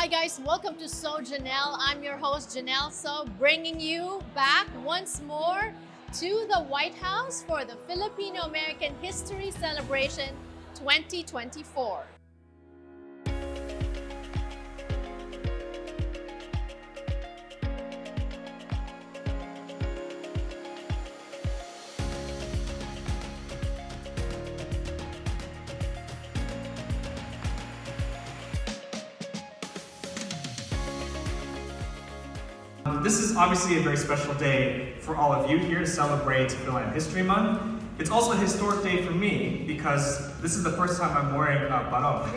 Hi guys, welcome to So Janelle. I'm your host Janelle So, bringing you back once more to the White House for the Filipino American History Celebration 2024. This is obviously a very special day for all of you here to celebrate Filipino History Month. It's also a historic day for me because this is the first time I'm wearing a barong.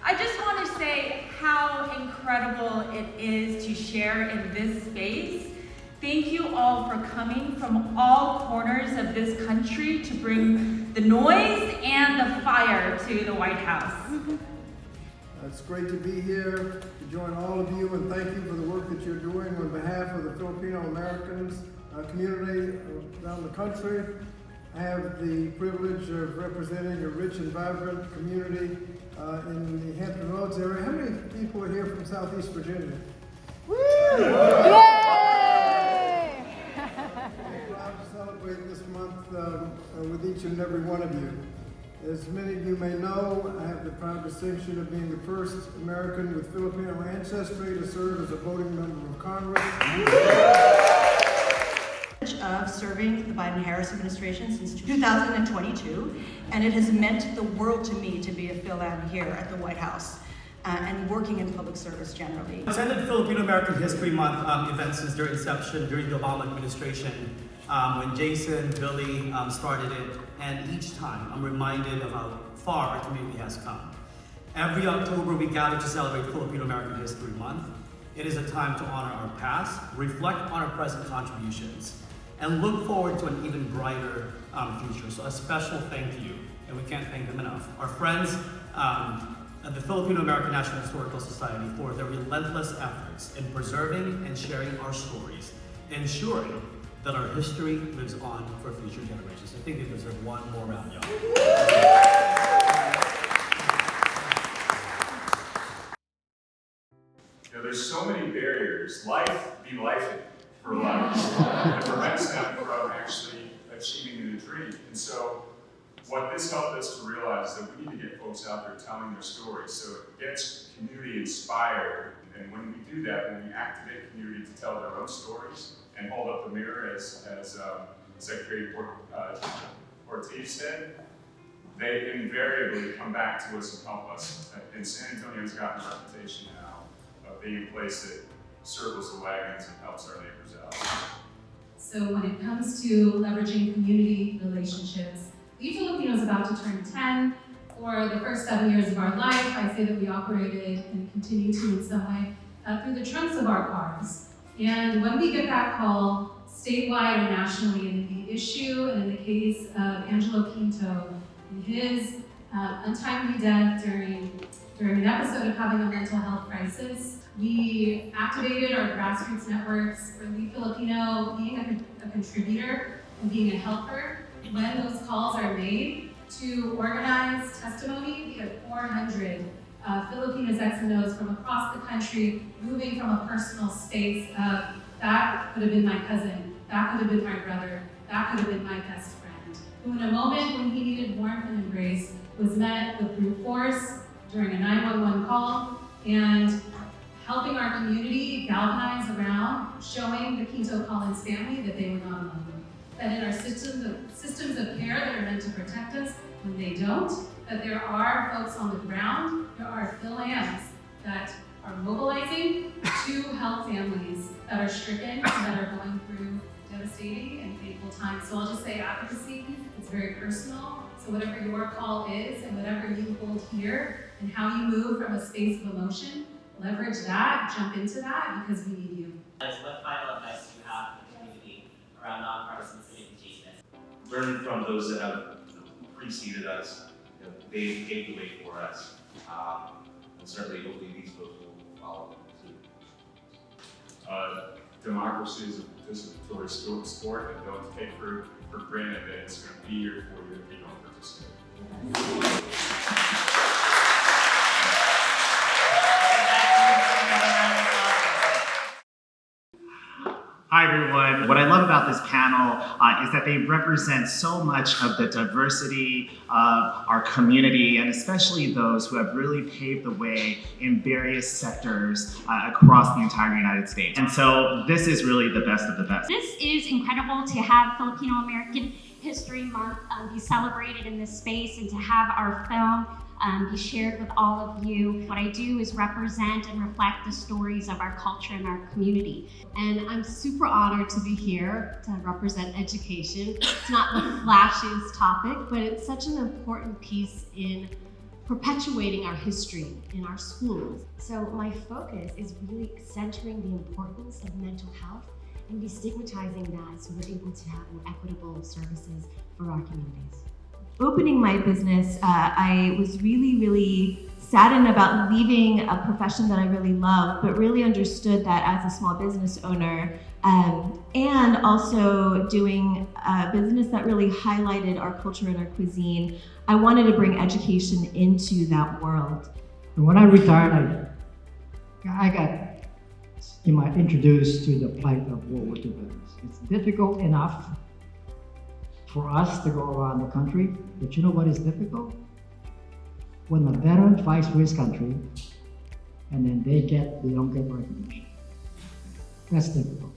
I just want to say how incredible it is to share in this space. Thank you all for coming from all corners of this country to bring the noise and the fire to the White House. It's great to be here, to join all of you, and thank you for the work that you're doing on behalf of the Filipino Americans community around the country. I have the privilege of representing a rich and vibrant community in the Hampton Roads area. How many people are here from Southeast Virginia? Woo! Yay! I'm proud to celebrate this month with each and every one of you. As many of you may know, I have the proud distinction of being the first American with Filipino ancestry to serve as a voting member of Congress. Of serving the Biden-Harris administration since 2022, and it has meant the world to me to be a Phil-Am here at the White House and working in public service generally. I've attended Filipino American History Month events since their inception during the Obama administration, when Jason, Billy started it, and each time I'm reminded of how far our community has come. Every October we gather to celebrate Filipino American History Month. It is a time to honor our past, reflect on our present contributions, and look forward to an even brighter future. So a special thank you, and we can't thank them enough. Our friends at the Filipino American National Historical Society for their relentless efforts in preserving and sharing our stories, ensuring that our history lives on for future generations. I think they deserve one more round, y'all. There's so many barriers. Life be lifing for life that prevents them from actually achieving the dream. And so what this helped us to realize is that we need to get folks out there telling their stories so it gets community inspired. And when we do that, when we activate community to tell their own stories and hold up the mirror, as Secretary Ortiz said, they invariably come back to us and help us. And San Antonio's gotten a reputation now of being a place that circles the wagons and helps our neighbors out. So when it comes to leveraging community relationships, we Filipinos about to turn 10. For the first 7 years of our life, I say that we operated and continue to in some way through the trunks of our cars. And when we get that call, statewide or nationally, in the issue and in the case of Angelo Quinto, and his untimely death during an episode of having a mental health crisis, we activated our grassroots networks for We Filipino, being a contributor and being a helper when those calls are made, to organize testimony. We have 400 Filipinos X and O's from across the country moving from a personal space of that could have been my cousin, that could have been my brother, that could have been my best friend, who in a moment when he needed warmth and embrace was met with brute force during a 911 call, and helping our community galvanize around showing the Quinto Collins family that they were not alone. That in our systems of care that are meant to protect us, when they don't, that there are folks on the ground, there are Phil-Ams that are mobilizing to help families that are stricken and that are going through devastating and painful times. So I'll just say advocacy, it's very personal. So whatever your call is and whatever you hold here and how you move from a space of emotion, leverage that, jump into that, because we need you. What final advice do you have for the community around nonpartisan civic engagement? Learn from those that have preceded us. They paved the way for us, and certainly hopefully these folks will follow suit. Democracy is a participatory sport, and don't take for granted that it's going to be here for you if you don't participate. Hi everyone. What I love about this panel is that they represent so much of the diversity of our community, and especially those who have really paved the way in various sectors across the entire United States. And so this is really the best of the best. This is incredible to have Filipino American History Month be celebrated in this space, and to have our film be shared with all of you. What I do is represent and reflect the stories of our culture and our community. And I'm super honored to be here to represent education. It's not the flashiest topic, but it's such an important piece in perpetuating our history in our schools. So my focus is really centering the importance of mental health and destigmatizing that so we're able to have more equitable services for our communities. Opening my business, I was really saddened about leaving a profession that I really love, but really understood that as a small business owner, and also doing a business that really highlighted our culture and our cuisine, I wanted to bring education into that world. And when I retired, I got introduced to the plight of World War II veterans. It's difficult enough for us to go around the country, but you know what is difficult? When a veteran fights for his country, and then they don't get recognition. That's difficult.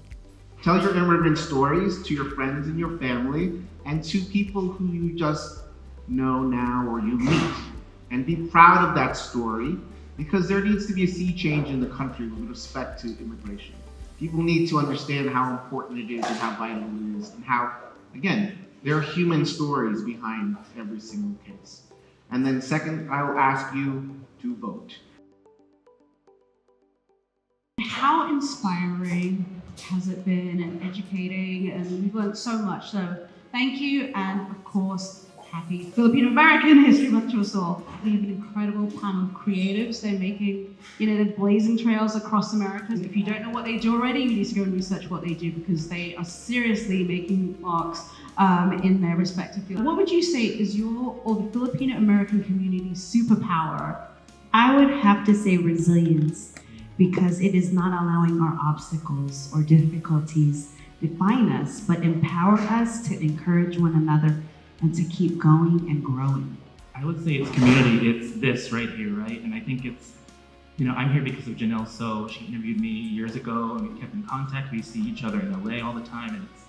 Tell your immigrant stories to your friends and your family, and to people who you just know now or you meet. And be proud of that story, because there needs to be a sea change in the country with respect to immigration. People need to understand how important it is and how vital it is, and how, again, there are human stories behind every single case. And then second, I will ask you to vote. How inspiring has it been, and educating, and we've learned so much. So thank you, and of course, happy Filipino American History Month to us all. We have an incredible panel of creatives. They're making, they're blazing trails across America. If you don't know what they do already, you need to go and research what they do, because they are seriously making marks in their respective fields. What would you say is your or the Filipino American community's superpower? I would have to say resilience, because it is not allowing our obstacles or difficulties define us, but empower us to encourage one another and to keep going and growing. I would say it's community. It's this right here, right? And I think it's, I'm here because of Janelle So. She interviewed me years ago, and we kept in contact. We see each other in LA all the time, and it's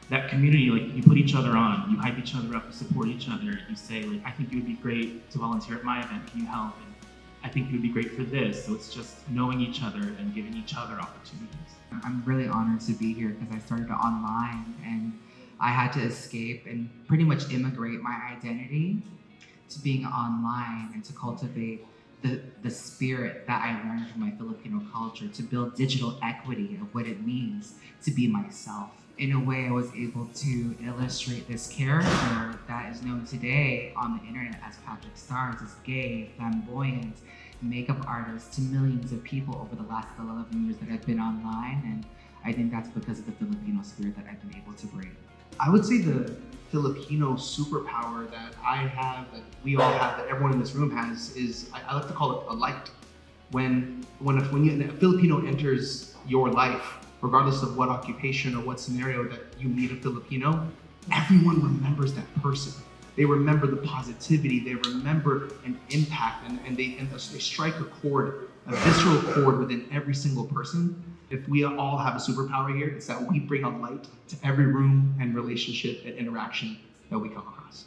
that community, like, you put each other on, you hype each other up, you support each other. You say, like, I think you would be great to volunteer at my event, can you help? And I think you would be great for this. So it's just knowing each other and giving each other opportunities. I'm really honored to be here because I started online, and I had to escape and pretty much immigrate my identity to being online, and to cultivate the spirit that I learned from my Filipino culture, to build digital equity of what it means to be myself. In a way, I was able to illustrate this character that is known today on the internet as Patrick Stars, as gay, flamboyant, makeup artist to millions of people over the last 11 years that I've been online, and I think that's because of the Filipino spirit that I've been able to bring. I would say the Filipino superpower that I have, that we all have, that everyone in this room has, is I like to call it a light. When a Filipino enters your life, regardless of what occupation or what scenario that you meet a Filipino, everyone remembers that person. They remember the positivity, they remember an impact, and they strike a chord, a visceral chord within every single person. If we all have a superpower here, it's that we bring a light to every room and relationship and interaction that we come across.